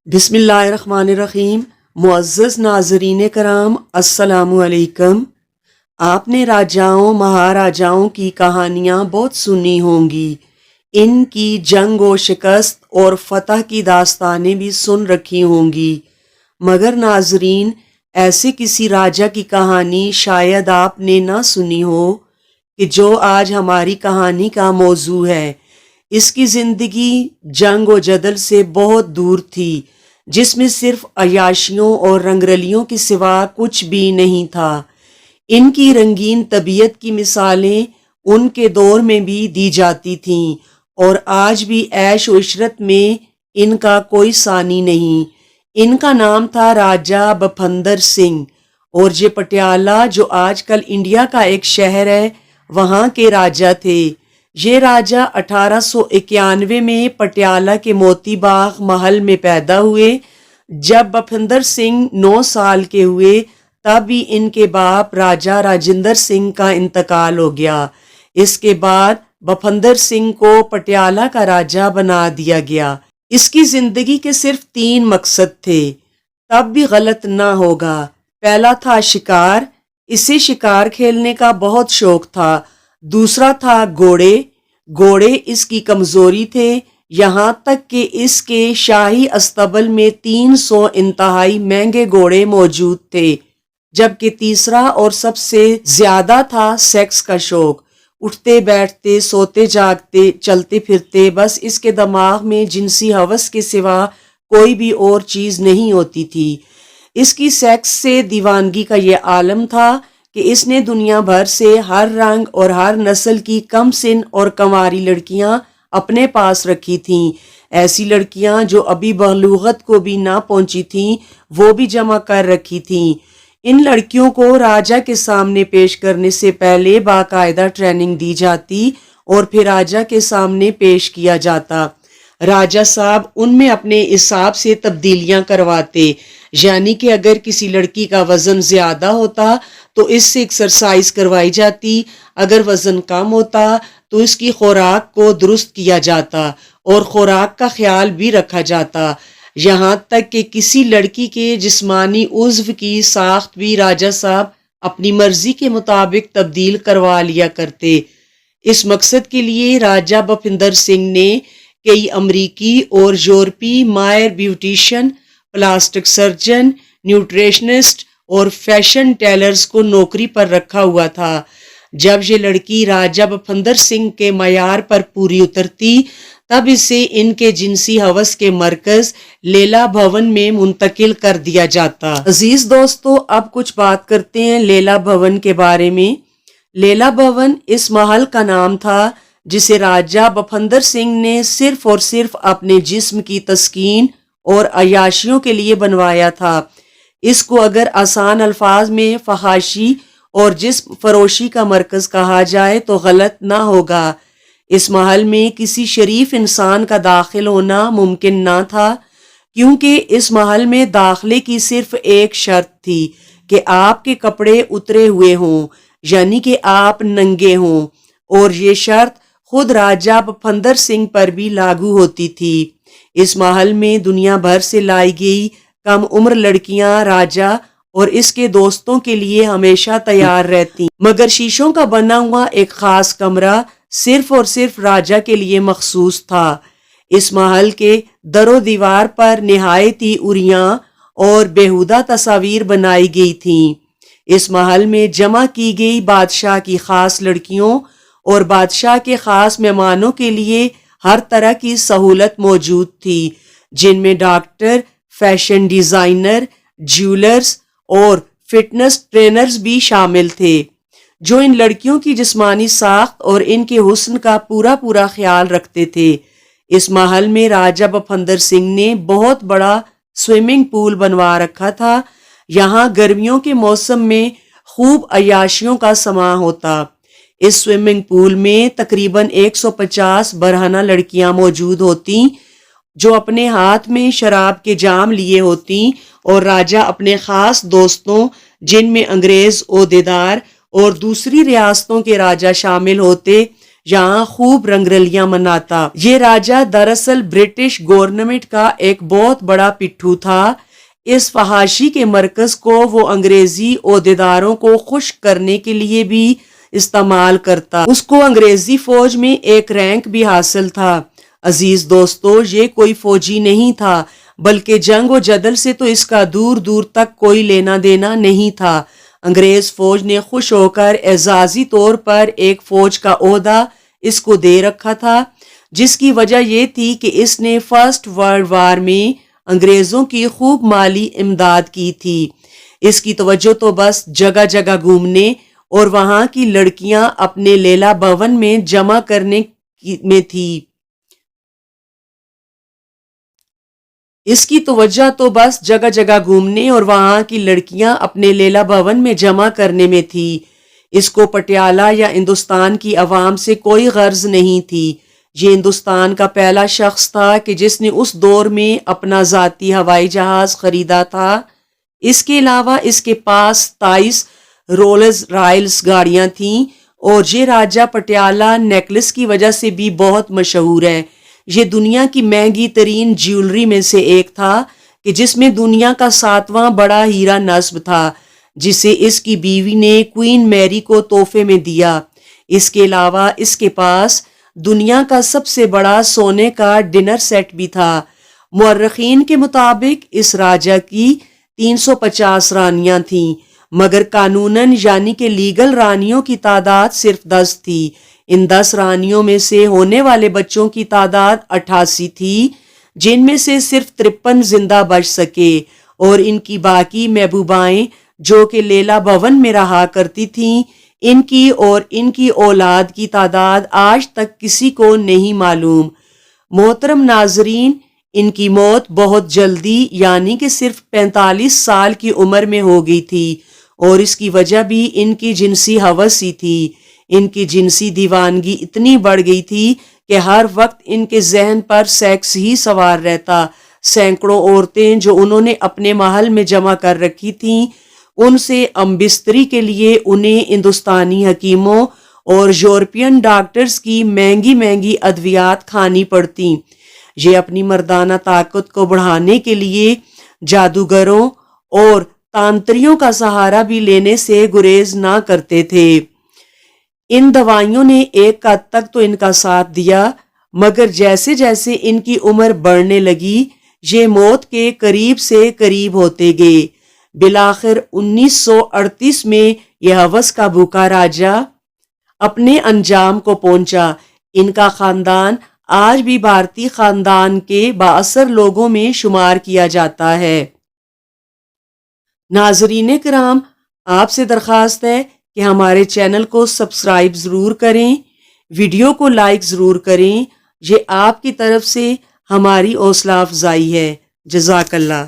بسم اللہ الرحمن الرحیم۔ معزز ناظرین کرام، السلام علیکم۔ آپ نے راجاؤں مہاراجاؤں کی کہانیاں بہت سنی ہوں گی، ان کی جنگ و شکست اور فتح کی داستانیں بھی سن رکھی ہوں گی، مگر ناظرین ایسے کسی راجا کی کہانی شاید آپ نے نہ سنی ہو کہ جو آج ہماری کہانی کا موضوع ہے۔ اس کی زندگی جنگ و جدل سے بہت دور تھی، جس میں صرف عیاشیوں اور رنگرلیوں کے سوا کچھ بھی نہیں تھا۔ ان کی رنگین طبیعت کی مثالیں ان کے دور میں بھی دی جاتی تھیں، اور آج بھی عیش و عشرت میں ان کا کوئی ثانی نہیں۔ ان کا نام تھا راجا بپھندر سنگھ، اور یہ پٹیالہ جو آج کل انڈیا کا ایک شہر ہے وہاں کے راجا تھے۔ یہ راجا 1891 میں پٹیالہ کے موتی باغ محل میں پیدا ہوئے۔ جب بپھندر سنگھ 9 سال کے ہوئے تب ہی ان کے باپ راجا راجندر سنگھ کا انتقال ہو گیا۔ اس کے بعد بپھندر سنگھ کو پٹیالہ کا راجا بنا دیا گیا۔ اس کی زندگی کے صرف 3 مقصد تھے، تب بھی غلط نہ ہوگا۔ پہلا تھا شکار، اسے شکار کھیلنے کا بہت شوق تھا۔ دوسرا تھا گھوڑے، گھوڑے اس کی کمزوری تھے، یہاں تک کہ اس کے شاہی استبل میں 300 انتہائی مہنگے گھوڑے موجود تھے۔ جبکہ تیسرا اور سب سے زیادہ تھا سیکس کا شوق۔ اٹھتے بیٹھتے سوتے جاگتے چلتے پھرتے بس اس کے دماغ میں جنسی ہوس کے سوا کوئی بھی اور چیز نہیں ہوتی تھی۔ اس کی سیکس سے دیوانگی کا یہ عالم تھا کہ اس نے دنیا بھر سے ہر رنگ اور ہر نسل کی کم سن اور کنواری لڑکیاں اپنے پاس رکھی تھیں۔ ایسی لڑکیاں جو ابھی بلوغت کو بھی نہ پہنچی تھیں وہ بھی جمع کر رکھی تھیں۔ ان لڑکیوں کو راجا کے سامنے پیش کرنے سے پہلے باقاعدہ ٹریننگ دی جاتی اور پھر راجا کے سامنے پیش کیا جاتا۔ راجا صاحب ان میں اپنے حساب سے تبدیلیاں کرواتے، یعنی کہ اگر کسی لڑکی کا وزن زیادہ ہوتا تو اس سے ایکسرسائز کروائی جاتی، اگر وزن کم ہوتا تو اس کی خوراک کو درست کیا جاتا اور خوراک کا خیال بھی رکھا جاتا۔ یہاں تک کہ کسی لڑکی کے جسمانی عضو کی ساخت بھی راجا صاحب اپنی مرضی کے مطابق تبدیل کروا لیا کرتے۔ اس مقصد کے لیے راجا بپھندر سنگھ نے کئی امریکی اور یورپی ماہر بیوٹیشین، پلاسٹک سرجن، نیوٹریشنسٹ اور فیشن ٹیلرز کو نوکری پر رکھا ہوا تھا۔ جب یہ لڑکی راجا بپھندر سنگھ کے معیار پر پوری اترتی تب اسے ان کے جنسی ہوس کے مرکز لیلا بھون میں منتقل کر دیا جاتا۔ عزیز دوستو، اب کچھ بات کرتے ہیں لیلا بھون کے بارے میں۔ لیلا بھون اس محل کا نام تھا جسے راجا بپھندر سنگھ نے صرف اور صرف اپنے جسم کی تسکین اور عیاشیوں کے لیے بنوایا تھا۔ اس کو اگر آسان الفاظ میں فحاشی اور جسم فروشی کا مرکز کہا جائے تو غلط نہ ہوگا۔ اس محل میں کسی شریف انسان کا داخل ہونا ممکن نہ تھا، کیونکہ اس محل میں داخلے کی صرف ایک شرط تھی کہ آپ کے کپڑے اترے ہوئے ہوں، یعنی کہ آپ ننگے ہوں، اور یہ شرط خود راجا بپھندر سنگھ پر بھی لاگو ہوتی تھی۔ اس محل میں دنیا بھر سے لائی گئی کم عمر لڑکیاں راجا اور اس کے دوستوں کے لیے ہمیشہ تیار رہتی، مگر شیشوں کا بنا ہوا ایک خاص کمرہ صرف اور صرف راجا کے لیے مخصوص تھا۔ اس محل کے در و دیوار پر نہایت ہی عریاں اور بیہودہ تصاویر بنائی گئی تھیں۔ اس محل میں جمع کی گئی بادشاہ کی خاص لڑکیوں اور بادشاہ کے خاص مہمانوں کے لیے ہر طرح کی سہولت موجود تھی، جن میں ڈاکٹر، فیشن ڈیزائنر، جیولرز اور فٹنس ٹرینرز بھی شامل تھے، جو ان لڑکیوں کی جسمانی ساخت اور ان کے حسن کا پورا خیال رکھتے تھے۔ اس محل میں راجا بپھندر سنگھ نے بہت بڑا سوئمنگ پول بنوا رکھا تھا۔ یہاں گرمیوں کے موسم میں خوب عیاشیوں کا سماں ہوتا۔ اس سوئمنگ پول میں تقریباً 150 برہنہ لڑکیاں موجود ہوتیں، جو اپنے ہاتھ میں شراب کے جام لیے ہوتی، اور راجا اپنے خاص دوستوں، جن میں انگریز عہدیدار اور دوسری ریاستوں کے راجا شامل ہوتے، یہاں خوب رنگرلیاں مناتا۔ یہ راجہ دراصل برٹش گورنمنٹ کا ایک بہت بڑا پٹھو تھا۔ اس فحاشی کے مرکز کو وہ انگریزی عہدیداروں کو خوش کرنے کے لیے بھی استعمال کرتا۔ اس کو انگریزی فوج میں ایک رینک بھی حاصل تھا۔ عزیز دوستو، یہ کوئی فوجی نہیں تھا، بلکہ جنگ و جدل سے تو اس کا دور دور تک کوئی لینا دینا نہیں تھا۔ انگریز فوج نے خوش ہو کر اعزازی طور پر ایک فوج کا عہدہ اس کو دے رکھا تھا، جس کی وجہ یہ تھی کہ اس نے فرسٹ ورلڈ وار میں انگریزوں کی خوب مالی امداد کی تھی۔ اس کی توجہ تو بس جگہ جگہ گھومنے اور وہاں کی لڑکیاں اپنے لیلا بھون میں جمع کرنے میں تھی۔ اس کی توجہ تو بس جگہ جگہ گھومنے اور وہاں کی لڑکیاں اپنے لیلا بھون میں جمع کرنے میں تھی۔ اس کو پٹیالہ یا ہندوستان کی عوام سے کوئی غرض نہیں تھی۔ یہ ہندوستان کا پہلا شخص تھا کہ جس نے اس دور میں اپنا ذاتی ہوائی جہاز خریدا تھا۔ اس کے علاوہ اس کے پاس 23 رولز رائلز گاڑیاں تھیں، اور یہ راجہ پٹیالہ نیکلس کی وجہ سے بھی بہت مشہور ہے۔ یہ دنیا کی مہنگی ترین جیولری میں سے ایک تھا کہ جس میں دنیا کا 7واں بڑا ہیرا نصب تھا، جسے اس کی بیوی نے کوئین میری کو تحفے میں دیا۔ اس کے علاوہ اس کے پاس دنیا کا سب سے بڑا سونے کا ڈنر سیٹ بھی تھا۔ مورخین کے مطابق اس راجہ کی 350 رانیاں تھیں، مگر قانوناً یعنی کہ لیگل رانیوں کی تعداد صرف 10 تھی۔ ان 10 رانیوں میں سے ہونے والے بچوں کی تعداد 88 تھی، جن میں سے صرف 53 زندہ بچ سکے، اور ان کی باقی محبوبائیں جو کہ لیلا بھون میں رہا کرتی تھیں، ان کی اور ان کی اولاد کی تعداد آج تک کسی کو نہیں معلوم۔ محترم ناظرین، ان کی موت بہت جلدی یعنی کہ صرف 45 سال کی عمر میں ہو گئی تھی، اور اس کی وجہ بھی ان کی جنسی ہوس ہی تھی۔ ان کی جنسی دیوانگی اتنی بڑھ گئی تھی کہ ہر وقت ان کے ذہن پر سیکس ہی سوار رہتا۔ سینکڑوں عورتیں جو انہوں نے اپنے محل میں جمع کر رکھی تھیں، ان سے امبستری کے لیے انہیں ہندوستانی حکیموں اور یورپین ڈاکٹرز کی مہنگی مہنگی ادویات کھانی پڑتی۔ یہ اپنی مردانہ طاقت کو بڑھانے کے لیے جادوگروں اور تانتریوں کا سہارا بھی لینے سے گریز نہ کرتے تھے۔ ان دوائیوں نے ایک حد تک تو ان کا ساتھ دیا، مگر جیسے جیسے ان کی عمر بڑھنے لگی، یہ موت کے قریب سے قریب ہوتے گئے۔ بالآخر 1938 میں یہ ہوس کا بھوکا راجہ اپنے انجام کو پہنچا۔ ان کا خاندان آج بھی بھارتی خاندان کے بااثر لوگوں میں شمار کیا جاتا ہے۔ ناظرین کرام، آپ سے درخواست ہے کہ ہمارے چینل کو سبسکرائب ضرور کریں، ویڈیو کو لائک ضرور کریں۔ یہ آپ کی طرف سے ہماری حوصلہ افزائی ہے۔ جزاک اللہ۔